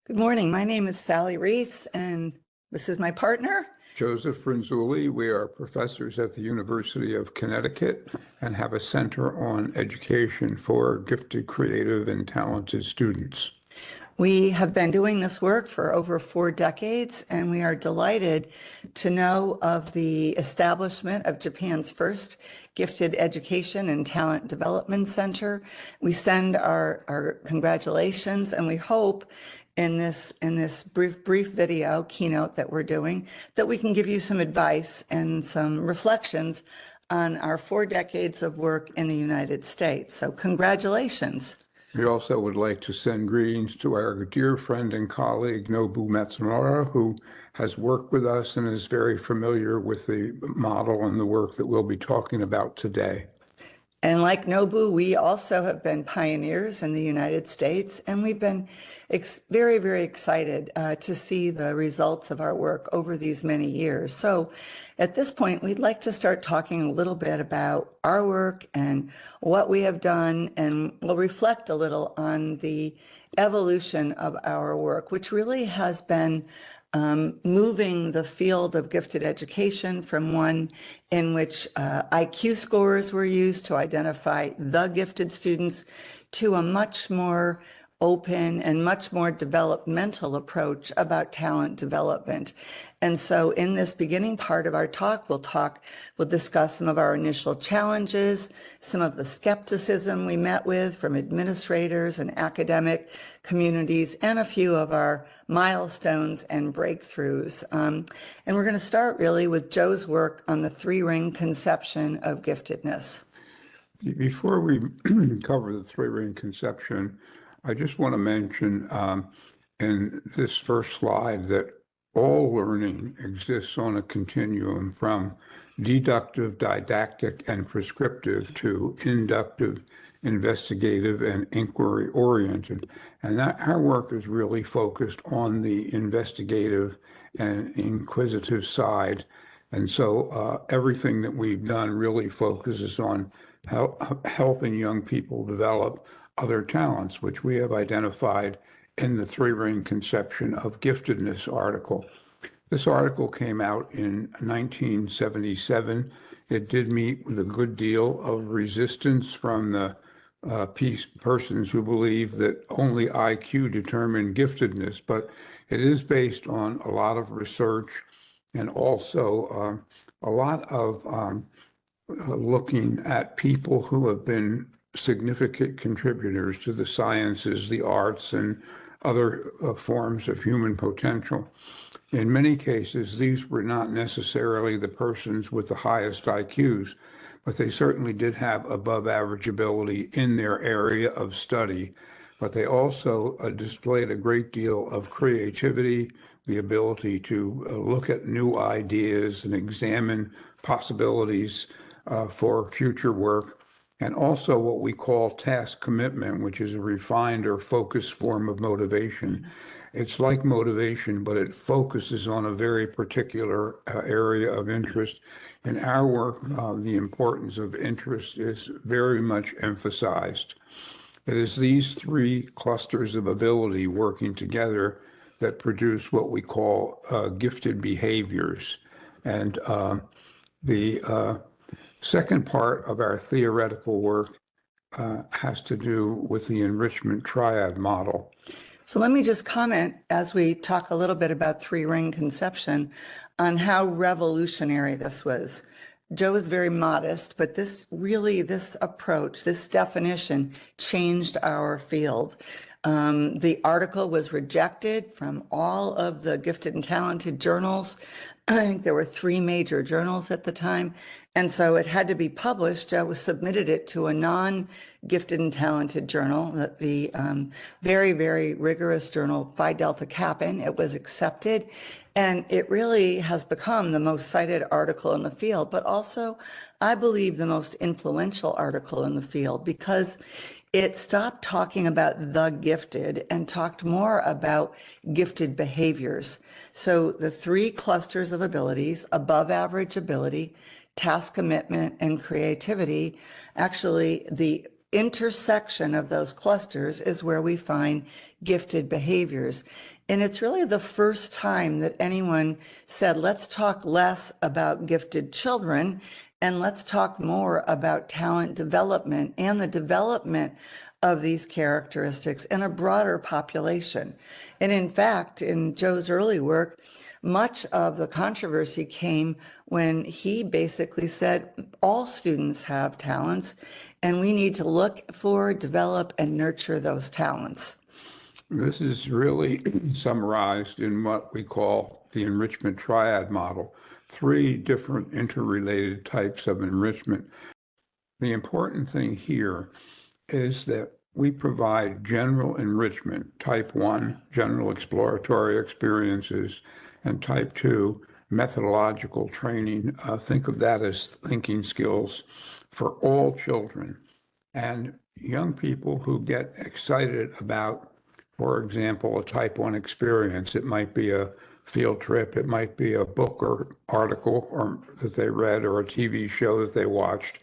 Good morning. My name is Sally Reis, and this is my partner, Joseph Renzulli. We are professors at the University of Connecticut and have a center on education for gifted, creative, and talented students. We have been doing this work for over 4 decades, and we are delighted to know of the establishment of Japan's first gifted education and talent development center. We send our congratulations, and we hope in this brief video keynote that we're doing that we can give you some advice and some reflections on our 4 decades of work in the United States. So congratulations. We also would like to send greetings to our dear friend and colleague, Nobu Matsumoto, who has worked with us and is very familiar with the model and the work that we'll be talking about today. And like Nobu, we also have been pioneers in the United States, and we've been very, very excited to see the results of our work over these many years. So at this point, we'd like to start talking a little bit about our work and what we have done, and we'll reflect a little on the evolution of our work, which really has been moving the field of gifted education from one in which IQ scores were used to identify the gifted students to a much more open and much more developmental approach about talent development. And so in this beginning part of our talk, we'll discuss some of our initial challenges, some of the skepticism we met with from administrators and academic communities, and a few of our milestones and breakthroughs. And we're going to start really with Joe's work on the 3-ring conception of giftedness. Before we cover the 3-ring conception, I just want to mention in this first slide that all learning exists on a continuum from deductive, didactic, and prescriptive to inductive, investigative, and inquiry-oriented. And that our work is really focused on the investigative and inquisitive side. And so everything that we've done really focuses on helping young people develop other talents, which we have identified in the 3-ring conception of giftedness article. This article came out in 1977. It did meet with a good deal of resistance from the persons who believe that only IQ determined giftedness, but it is based on a lot of research and also a lot of looking at people who have been significant contributors to the sciences, the arts, and other forms of human potential. In many cases, these were not necessarily the persons with the highest IQs, but they certainly did have above average ability in their area of study. But they also displayed a great deal of creativity, the ability to look at new ideas and examine possibilities for future work, and also what we call task commitment, which is a refined or focused form of motivation. It's like motivation, but it focuses on a very particular area of interest. In our work, the importance of interest is very much emphasized. It is these 3 clusters of ability working together that produce what we call gifted behaviors. And the second part of our theoretical work has to do with the enrichment triad model. So let me just comment as we talk a little bit about 3-ring conception on how revolutionary this was. Joe is very modest, but this approach, this definition changed our field. The article was rejected from all of the gifted and talented journals. I think there were 3 major journals at the time. And so it had to be published. I submitted it to a non-gifted and talented journal, the very, very rigorous journal Phi Delta Kappan. It was accepted. And it really has become the most cited article in the field, but also, I believe, the most influential article in the field, because it stopped talking about the gifted and talked more about gifted behaviors. So the 3 clusters of abilities, above average ability, task commitment, and creativity, actually the intersection of those clusters is where we find gifted behaviors. And it's really the first time that anyone said, let's talk less about gifted children and let's talk more about talent development and the development of these characteristics in a broader population. And in fact, in Joe's early work, much of the controversy came when he basically said all students have talents and we need to look for, develop, and nurture those talents. This is really summarized in what we call the enrichment triad model, 3 different interrelated types of enrichment. The important thing here is that we provide general enrichment, type 1, general exploratory experiences, and type 2, methodological training. Think of that as thinking skills for all children. And young people who get excited about, for example, a type 1 experience, it might be a field trip, it might be a book or article that they read or a TV show that they watched,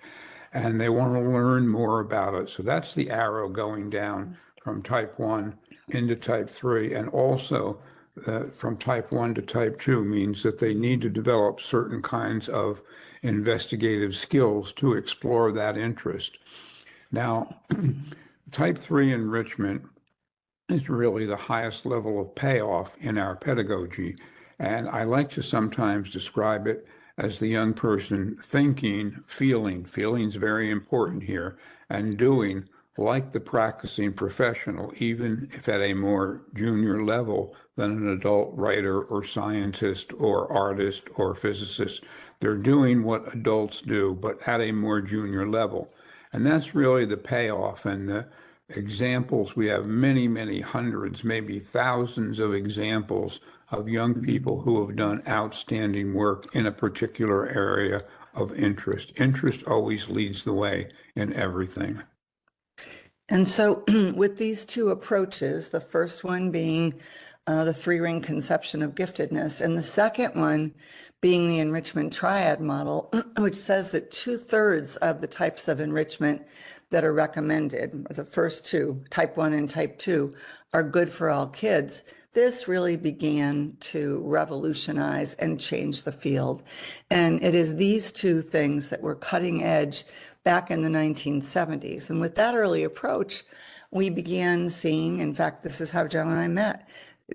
and they want to learn more about it. So that's the arrow going down from type 1 into type 3. And also from type 1 to type 2 means that they need to develop certain kinds of investigative skills to explore that interest. Now, type 3 enrichment is really the highest level of payoff in our pedagogy. And I like to sometimes describe it as the young person thinking, feeling. Feeling's very important here, and doing like the practicing professional, even if at a more junior level than an adult writer or scientist or artist or physicist. They're doing what adults do, but at a more junior level. And that's really the payoff. And the examples, we have many, many hundreds, maybe thousands of examples of young people who have done outstanding work in a particular area of interest. Interest always leads the way in everything. And so with these 2 approaches, the first one being the 3-ring conception of giftedness, and the second one being the enrichment triad model, which says that 2/3 of the types of enrichment that are recommended, the first 2, type 1 and type 2, are good for all kids. This really began to revolutionize and change the field. And it is these 2 things that were cutting edge back in the 1970s. And with that early approach, we began seeing, in fact, this is how Joe and I met,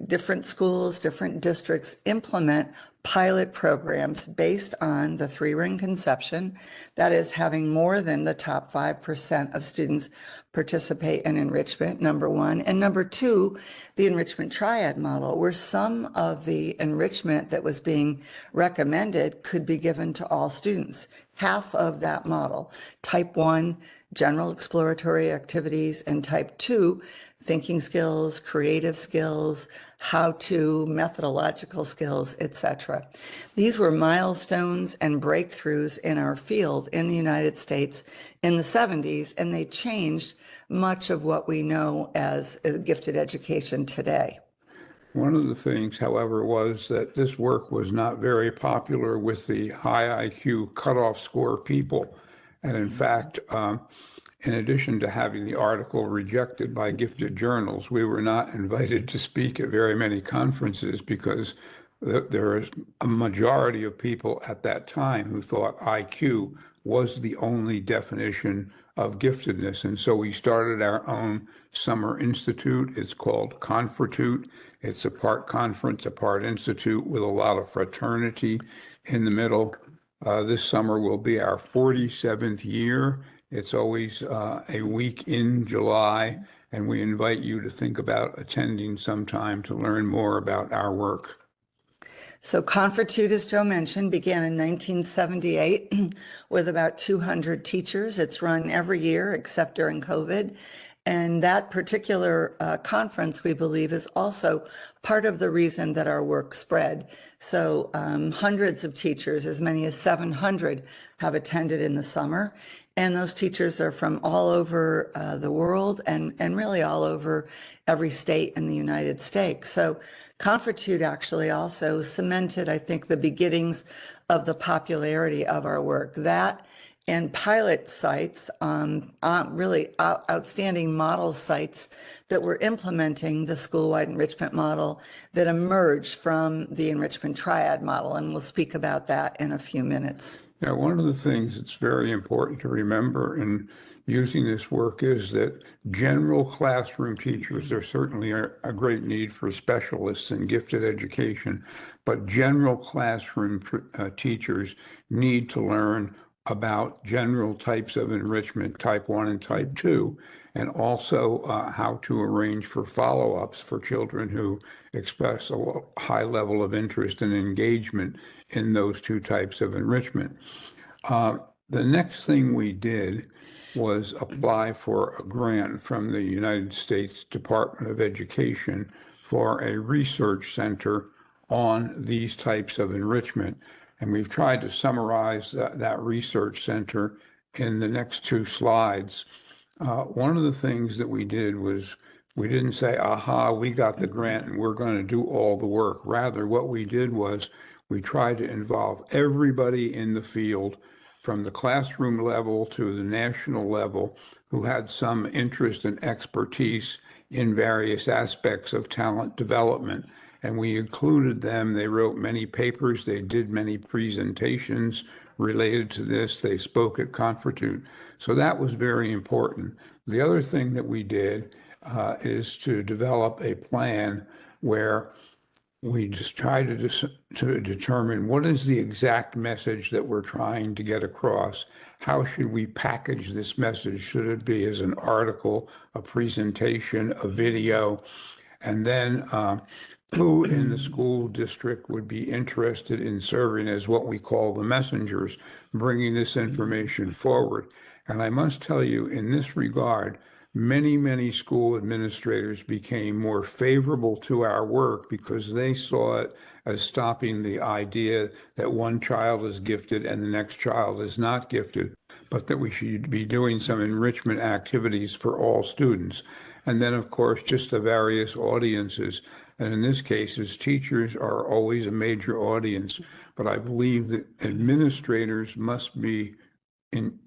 different schools, different districts implement pilot programs based on the 3-ring conception, that is having more than the top 5% of students participate in enrichment, number 1. And number 2, the enrichment triad model, where some of the enrichment that was being recommended could be given to all students. Half of that model, type 1, general exploratory activities, and type 2, thinking skills, creative skills, how-to, methodological skills, etc. These were milestones and breakthroughs in our field in the United States in the 70s, and they changed much of what we know as gifted education today. One of the things, however, was that this work was not very popular with the high IQ cutoff score people. And in fact, in addition to having the article rejected by gifted journals, we were not invited to speak at very many conferences because there is a majority of people at that time who thought IQ was the only definition of giftedness. And so we started our own summer institute. It's called Confertute. It's a part conference, a part institute with a lot of fraternity in the middle. This summer will be our 47th year. It's always a week in July, and we invite you to think about attending sometime to learn more about our work. So Confertute, as Joe mentioned, began in 1978 with about 200 teachers. It's run every year except during COVID. And that particular conference, we believe, is also part of the reason that our work spread. So hundreds of teachers, as many as 700, have attended in the summer. And those teachers are from all over the world and really all over every state in the United States. So Confertute actually also cemented, I think, the beginnings of the popularity of our work. That and pilot sites, really outstanding model sites that were implementing the school-wide enrichment model that emerged from the enrichment triad model. And we'll speak about that in a few minutes. Yeah, one of the things that's very important to remember in using this work is that general classroom teachers, there certainly are a great need for specialists in gifted education, but general classroom teachers need to learn about general types of enrichment, type 1 and type 2, and also how to arrange for follow-ups for children who express a high level of interest and engagement in those two types of enrichment. The next thing we did was apply for a grant from the United States Department of Education for a research center on these types of enrichment. And we've tried to summarize that research center in the next two slides. One of the things that we did was we didn't say, aha, we got the grant and we're going to do all the work. Rather, what we did was we tried to involve everybody in the field from the classroom level to the national level who had some interest and expertise in various aspects of talent development. And we included them. They wrote many papers. They did many presentations related to this. They spoke at Confertute. So that was very important. The other thing that we did is to develop a plan where we just try to determine what is the exact message that we're trying to get across. How should we package this message? Should it be as an article, a presentation, a video? And then who in the school district would be interested in serving as what we call the messengers, bringing this information forward? And I must tell you, in this regard, many school administrators became more favorable to our work because they saw it as stopping the idea that one child is gifted and the next child is not gifted, but that we should be doing some enrichment activities for all students. And then, of course, just the various audiences. And in this case, as teachers are always a major audience, but I believe that administrators must be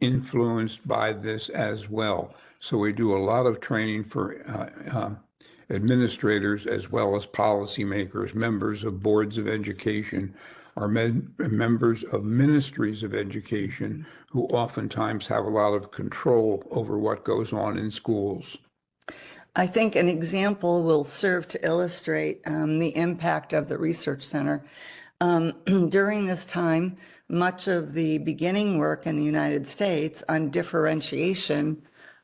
influenced by this as well. So we do a lot of training for administrators as well as policymakers, members of boards of education, or members of ministries of education who oftentimes have a lot of control over what goes on in schools. I think an example will serve to illustrate the impact of the research center. During this time, much of the beginning work in the United States on differentiation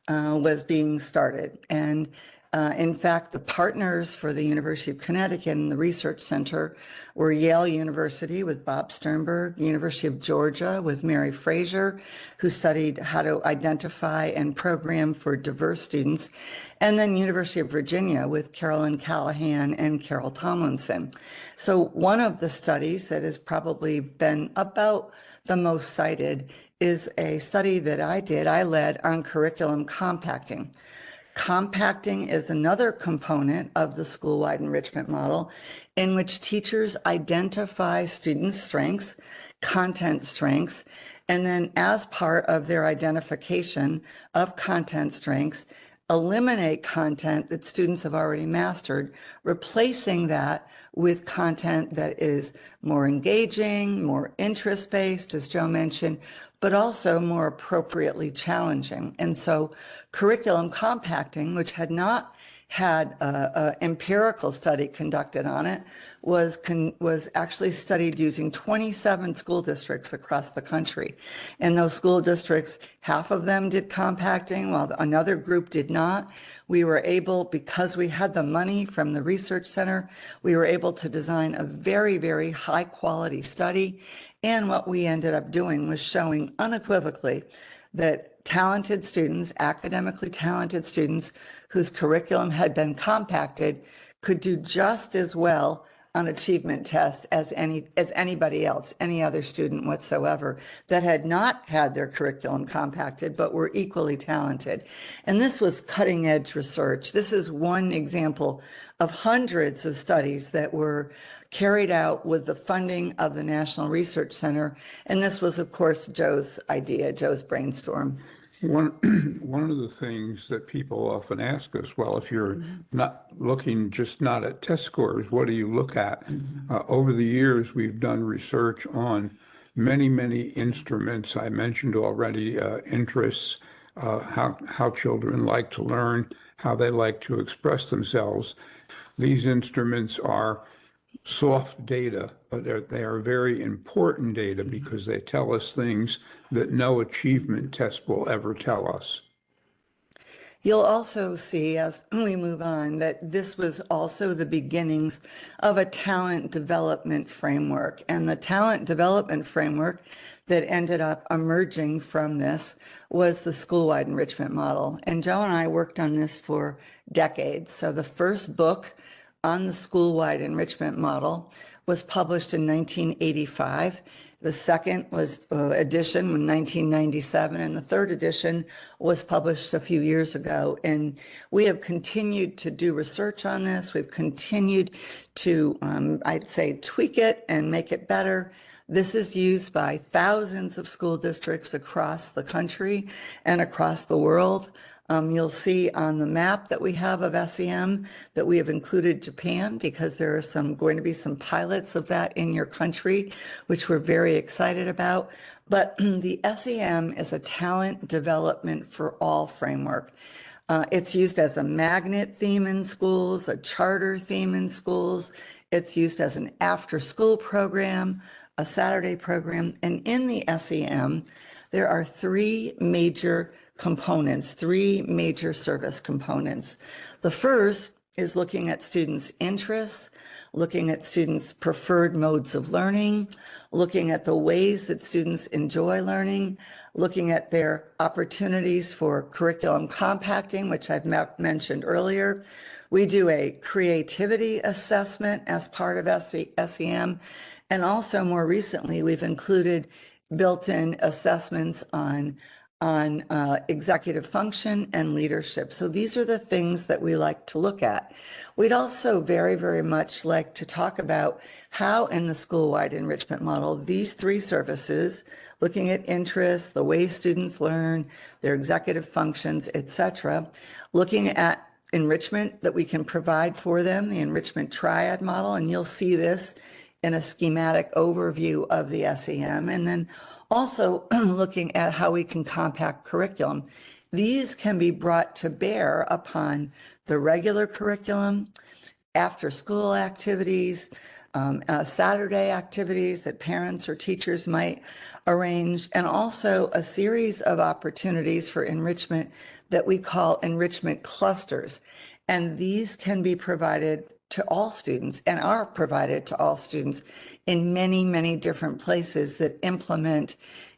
was being started. And in fact, the partners for the University of Connecticut and the Research Center were Yale University with Bob Sternberg, University of Georgia with Mary Fraser, who studied how to identify and program for diverse students, and then University of Virginia with Carolyn Callahan and Carol Tomlinson. So one of the studies that has probably been about the most cited is a study that I led on curriculum compacting. Compacting is another component of the school-wide enrichment model in which teachers identify student strengths, content strengths, and then as part of their identification of content strengths, eliminate content that students have already mastered, replacing that with content that is more engaging, more interest-based, as Joe mentioned, but also more appropriately challenging. And so curriculum compacting, which had not had an empirical study conducted on it, was actually studied using 27 school districts across the country. And those school districts, half of them did compacting, while another group did not. We were able, because we had the money from the research center, we were able to design a very high quality study. And what we ended up doing was showing unequivocally that talented students, academically talented students whose curriculum had been compacted, could do just as well on achievement tests as anybody else, any other student whatsoever that had not had their curriculum compacted, but were equally talented. And this was cutting edge research. This is one example of hundreds of studies that were carried out with the funding of the National Research Center. And this was, of course, Joe's idea, Joe's brainstorm. One of the things that people often ask us, well, if you're not looking just not at test scores, what do you look at? Over the years, we've done research on many instruments. I mentioned already interests, how children like to learn, how they like to express themselves. These instruments are soft data, but they are very important data because they tell us things that no achievement test will ever tell us. You'll also see as we move on that this was also the beginnings of a talent development framework. And the talent development framework that ended up emerging from this was the school-wide enrichment model. And Joe and I worked on this for decades. So the first book on the school-wide enrichment model was published in 1985. The second was edition in 1997, and the third edition was published a few years ago. And we have continued to do research on this. We've continued to, I'd say, tweak it and make it better. This is used by thousands of school districts across the country and across the world. You'll see on the map that we have of SEM that we have included Japan because there are going to be some pilots of that in your country, which we're very excited about. But the SEM is a talent development for all framework. It's used as a magnet theme in schools, a charter theme in schools. It's used as an after-school program, a Saturday program. And in the SEM, there are three major components, three major service components. The first is looking at students' interests, looking at students' preferred modes of learning, looking at the ways that students enjoy learning, looking at their opportunities for curriculum compacting, which I've mentioned earlier. We do a creativity assessment as part of SEM, and also more recently, we've included built-in assessments on executive function and leadership. So these are the things that we like to look at. We'd also very much like to talk about how in the school-wide enrichment model, these three services, looking at interests, the way students learn, their executive functions, etc., looking at enrichment that we can provide for them, the enrichment triad model, and you'll see this in a schematic overview of the SEM, and then also looking at how we can compact curriculum. These can be brought to bear upon the regular curriculum, after-school activities, Saturday activities that parents or teachers might arrange, and also a series of opportunities for enrichment that we call enrichment clusters. And these can be provided to all students and are provided to all students in many different places that implement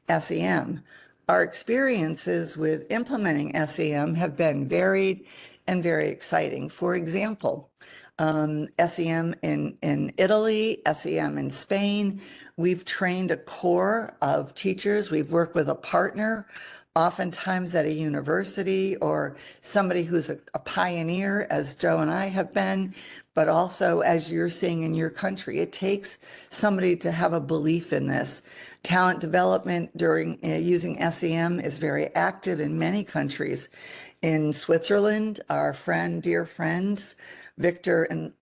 SEM. Our experiences with implementing SEM have been varied and very exciting. For example, SEM in Italy, SEM in Spain. We've trained a core of teachers. We've worked with a partner, oftentimes at a university or somebody who's a pioneer, as Joe and I have been, but also as you're seeing in your country. It takes somebody to have a belief in this. Talent development during using SEM is very active in many countries. In Switzerland, our dear friends, Victor and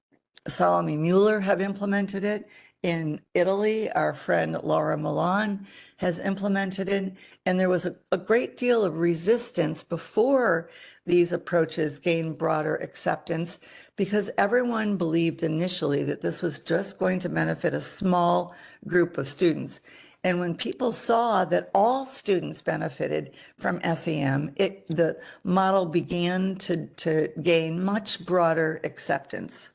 Salome Mueller have implemented it. In Italy, our friend Laura Milan has implemented it. And there was a great deal of resistance before these approaches gained broader acceptance because everyone believed initially that this was just going to benefit a small group of students. And when people saw that all students benefited from SEM, the model began to gain much broader acceptance.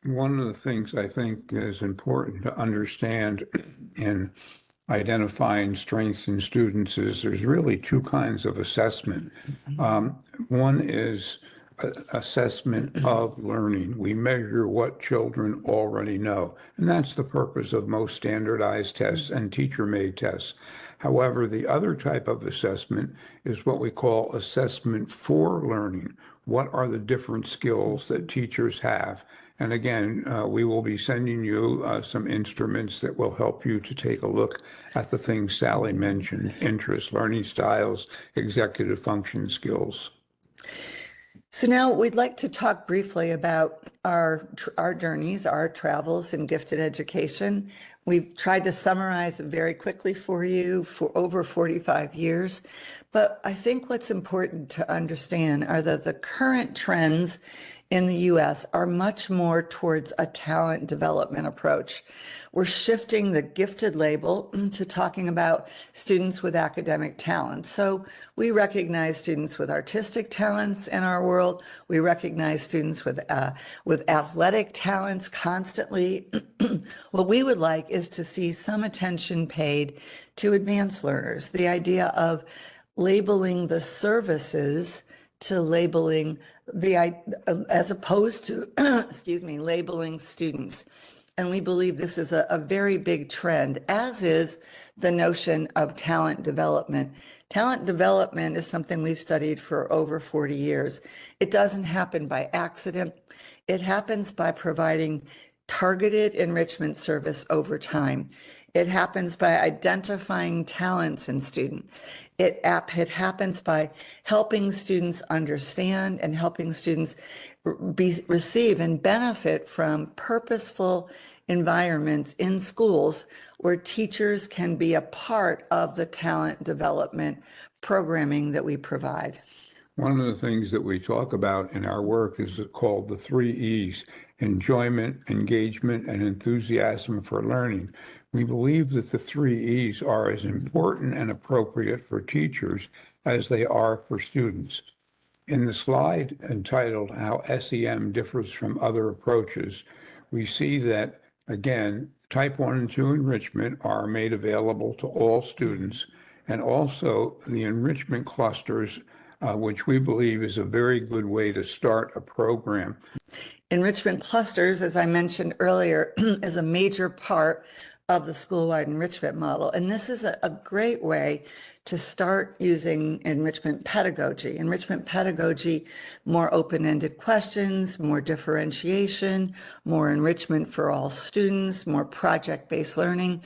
One of the things I think is important to understand in identifying strengths in students is there's really two kinds of assessment. One is assessment of learning. We measure what children already know, and that's the purpose of most standardized tests and teacher-made tests. However, the other type of assessment is what we call assessment for learning. What are the different skills that teachers have? And again, we will be sending you some instruments that will help you to take a look at the things Sally mentioned: interests, learning styles, executive function skills. So now we'd like to talk briefly about our journeys, our travels in gifted education. We've tried to summarize it very quickly for you for over 45 years, but I think what's important to understand are that the current trends in the US are much more towards a talent development approach. We're shifting the gifted label to talking about students with academic talents. So we recognize students with artistic talents in our world. We recognize students with athletic talents constantly. What we would like is to see some attention paid to advanced learners. The idea of labeling the services to labeling as opposed to, excuse me, labeling students. And we believe this is a very big trend, as is the notion of talent development. Talent development is something we've studied for over 40 years. It doesn't happen by accident. It happens by providing targeted enrichment service over time. It happens by identifying talents in students. It happens by helping students understand and helping students receive and benefit from purposeful environments in schools where teachers can be a part of the talent development programming that we provide. One of the things that we talk about in our work is called the 3 E's: enjoyment, engagement, and enthusiasm for learning. We believe that the 3 E's are as important and appropriate for teachers as they are for students. In the slide entitled How SEM Differs from Other Approaches, we see that, again, type 1 and 2 enrichment are made available to all students, and also the enrichment clusters, which we believe is a very good way to start a program. Enrichment clusters, as I mentioned earlier, is a major part of the school-wide enrichment model. And this is a great way to start using enrichment pedagogy. Enrichment pedagogy, more open-ended questions, more differentiation, more enrichment for all students, more project-based learning.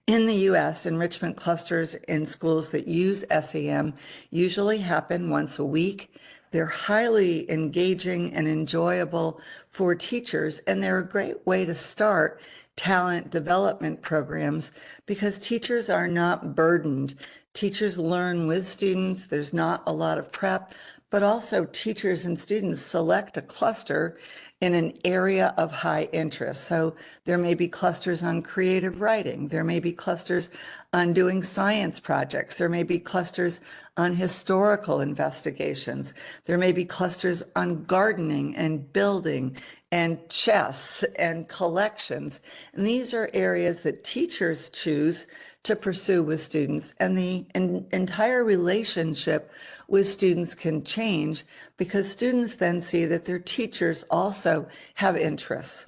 In the US, enrichment clusters in schools that use SEM usually happen once a week. They're highly engaging and enjoyable for teachers, and they're a great way to start talent development programs because teachers are not burdened. Teachers learn with students. There's not a lot of prep, but also teachers and students select a cluster in an area of high interest. So there may be clusters on creative writing. There may be clusters on doing science projects. There may be clusters on historical investigations. There may be clusters on gardening and building and chess and collections. And these are areas that teachers choose to pursue with students, and the entire relationship with students can change because students then see that their teachers also have interests.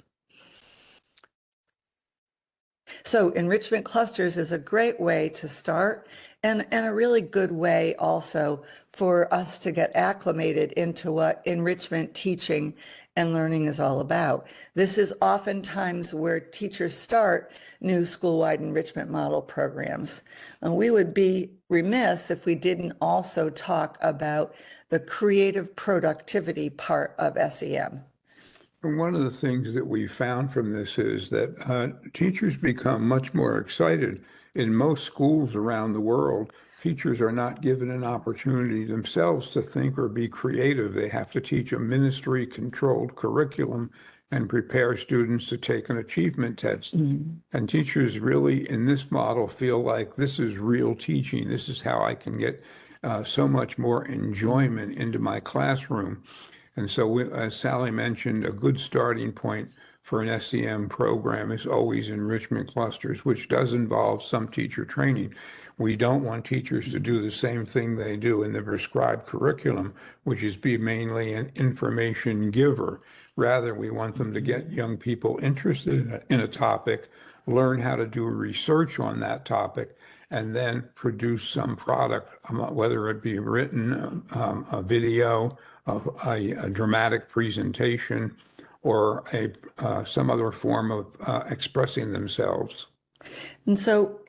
So enrichment clusters is a great way to start and a really good way also for us to get acclimated into what enrichment teaching and learning is all about. This is oftentimes where teachers start new school-wide enrichment model programs. And we would be remiss if we didn't also talk about the creative productivity part of SEM. And one of the things that we found from this is that teachers become much more excited. In most schools around the world, teachers are not given an opportunity themselves to think or be creative. They have to teach a ministry-controlled curriculum and prepare students to take an achievement test. Mm-hmm. And teachers really, in this model, feel like this is real teaching. This is how I can get so much more enjoyment into my classroom. And so, as Sally mentioned, a good starting point for an SEM program is always enrichment clusters, which does involve some teacher training. We don't want teachers to do the same thing they do in the prescribed curriculum, which is be mainly an information giver. Rather, we want them to get young people interested in a topic, learn how to do research on that topic, and then produce some product, whether it be written, a video, a dramatic presentation, or some other form of expressing themselves. And so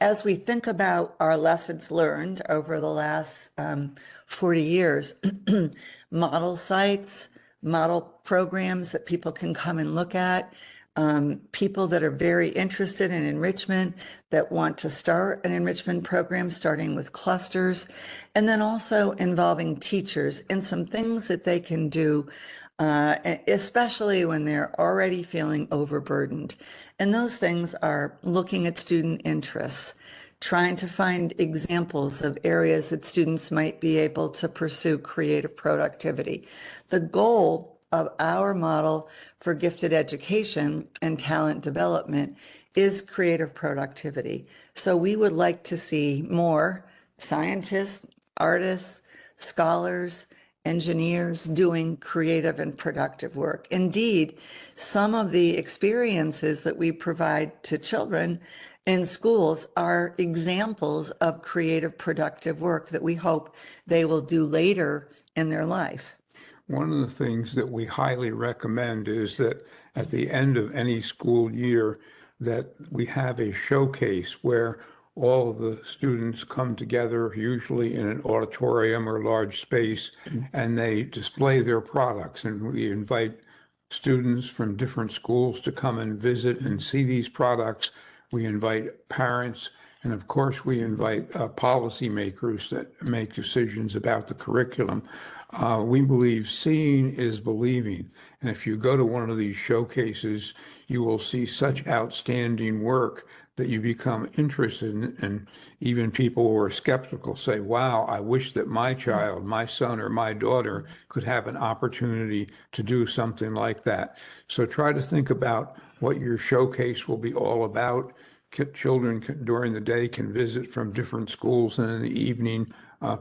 as we think about our lessons learned over the last 40 years, model sites, model programs that people can come and look at, people that are very interested in enrichment, that want to start an enrichment program, starting with clusters, and then also involving teachers in some things that they can do, especially when they're already feeling overburdened. And those things are looking at student interests, trying to find examples of areas that students might be able to pursue creative productivity. The goal of our model for gifted education and talent development is creative productivity. So we would like to see more scientists, artists, scholars, engineers doing creative and productive work. Indeed, some of the experiences that we provide to children in schools are examples of creative, productive work that we hope they will do later in their life. One of the things that we highly recommend is that at the end of any school year, that we have a showcase where all of the students come together, usually in an auditorium or large space, and they display their products. And we invite students from different schools to come and visit and see these products. We invite parents, and of course, we invite policymakers that make decisions about the curriculum. We believe seeing is believing. And if you go to one of these showcases, you will see such outstanding work that you become interested in, and even people who are skeptical say, wow, I wish that my child, my son or my daughter could have an opportunity to do something like that. So try to think about what your showcase will be all about. Children during the day can visit from different schools, and in the evening,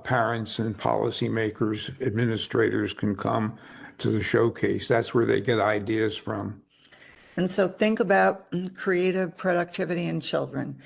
parents and policymakers, administrators can come to the showcase. That's where they get ideas from. And so think about creative productivity in children.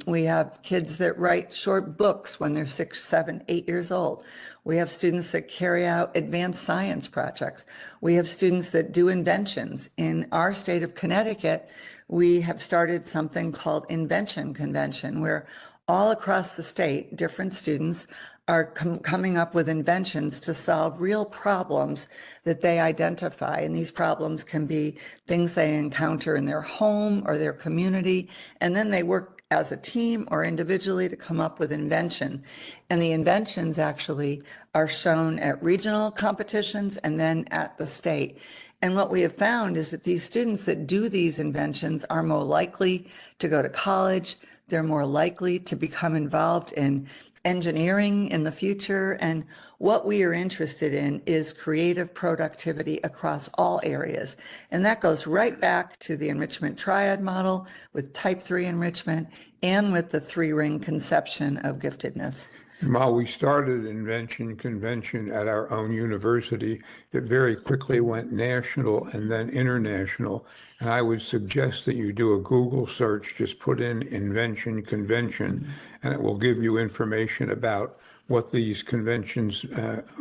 We have kids that write short books when they're 6, 7, 8 years old. We have students that carry out advanced science projects. We have students that do inventions. In our state of Connecticut, we have started something called Invention Convention, where all across the state, different students are coming up with inventions to solve real problems that they identify. And these problems can be things they encounter in their home or their community. And then they work as a team or individually to come up with invention. And the inventions actually are shown at regional competitions and then at the state. And what we have found is that these students that do these inventions are more likely to go to college. They're more likely to become involved in engineering in the future. And what we are interested in is creative productivity across all areas. And that goes right back to the enrichment triad model with type 3 enrichment and with the 3-ring conception of giftedness. And while we started Invention Convention at our own university, it very quickly went national and then international. And I would suggest that you do a Google search, just put in Invention Convention, and it will give you information about what these conventions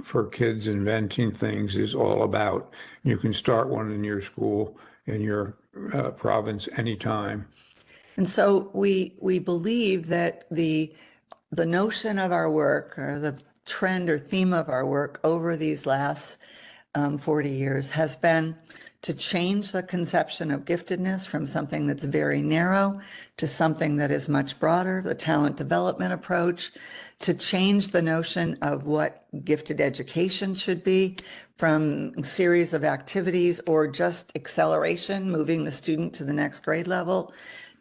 for kids inventing things is all about. You can start one in your school, in your province, anytime. And so we believe that the notion of our work, or the trend or theme of our work over these last 40 years has been to change the conception of giftedness from something that's very narrow to something that is much broader, the talent development approach, to change the notion of what gifted education should be from a series of activities or just acceleration, moving the student to the next grade level,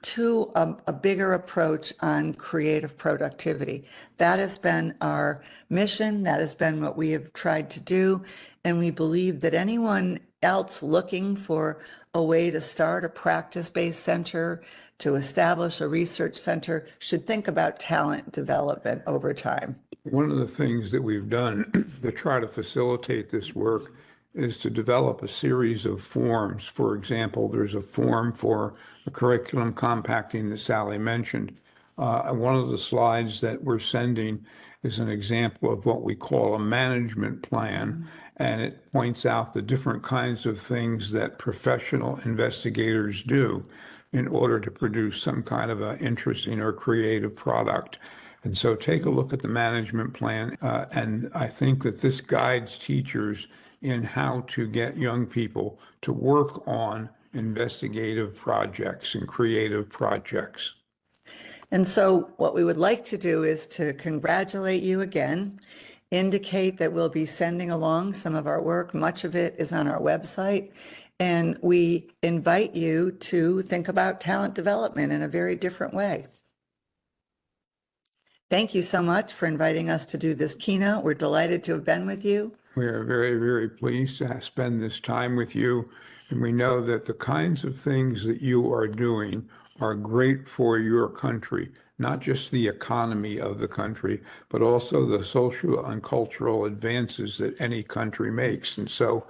to a bigger approach on creative productivity. That has been our mission. That has been what we have tried to do. And we believe that anyone else looking for a way to start a practice-based center, to establish a research center, should think about talent development over time. One of the things that we've done to try to facilitate this work is to develop a series of forms. For example, there's a form for the curriculum compacting that Sally mentioned. One of the slides that we're sending is an example of what we call a management plan, and it points out the different kinds of things that professional investigators do in order to produce some kind of an interesting or creative product. And so take a look at the management plan, and I think that this guides teachers in how to get young people to work on investigative projects and creative projects. And so what we would like to do is to congratulate you again, indicate that we'll be sending along some of our work. Much of it is on our website. And we invite you to think about talent development in a very different way. Thank you so much for inviting us to do this keynote. We're delighted to have been with you. We are very, very pleased to spend this time with you. And we know that the kinds of things that you are doing are great for your country, not just the economy of the country, but also the social and cultural advances that any country makes. And so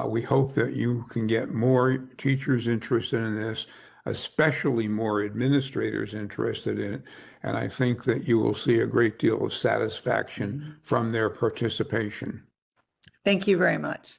we hope that you can get more teachers interested in this, especially more administrators interested in it. And I think that you will see a great deal of satisfaction from their participation. Thank you very much.